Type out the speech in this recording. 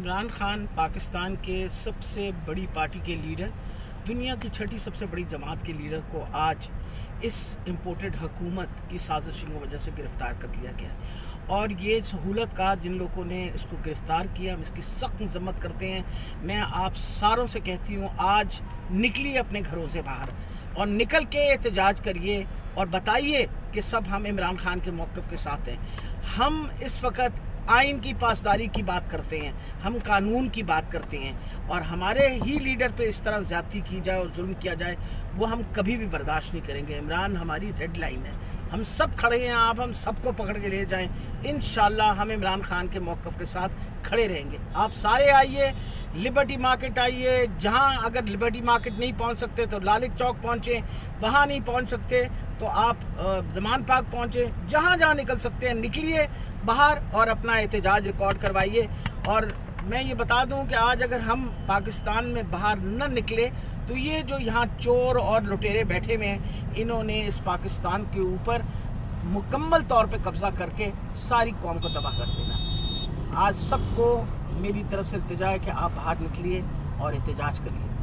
इमरान खान पाकिस्तान के सबसे बड़ी पार्टी के लीडर, दुनिया की छठी सबसे बड़ी जमात के लीडर को आज इस इम्पोर्टेड हुकूमत की साजिशों की वजह से गिरफ़्तार कर लिया गया। और ये सहूलतकार जिन लोगों ने इसको गिरफ़्तार किया, हम इसकी सख्त मज़म्मत करते हैं। मैं आप सारों से कहती हूँ, आज निकलिए अपने घरों से बाहर और निकल के एहतजाज करिए और बताइए कि सब हम इमरान खान के मौक़िफ़ के साथ हैं। हम इस वक्त आइन की पासदारी की बात करते हैं, हम कानून की बात करते हैं, और हमारे ही लीडर पे इस तरह ज़्यादती की जाए और जुल्म किया जाए, वो हम कभी भी बर्दाश्त नहीं करेंगे। इमरान हमारी रेड लाइन है, हम सब खड़े हैं। आप हम सबको पकड़ के ले जाएं, इंशाल्लाह हम इमरान खान के मौक़िफ़ के साथ खड़े रहेंगे। आप सारे आइए, लिबर्टी मार्केट आइए, जहां अगर लिबर्टी मार्केट नहीं पहुंच सकते तो लालिक चौक पहुंचे, वहां नहीं पहुंच सकते तो आप ज़मान पार्क पहुंचे, जहां जहां निकल सकते हैं निकलिए बाहर और अपना एहतजाज रिकॉर्ड करवाइए। और मैं ये बता दूं कि आज अगर हम पाकिस्तान में बाहर न निकले तो ये जो यहाँ चोर और लुटेरे बैठे हुए हैं, इन्होंने इस पाकिस्तान के ऊपर मुकम्मल तौर पे कब्ज़ा करके सारी कौम को तबाह कर देना। आज सबको मेरी तरफ से इल्तिजा है कि आप बाहर निकलिए और एहतजाज करिए।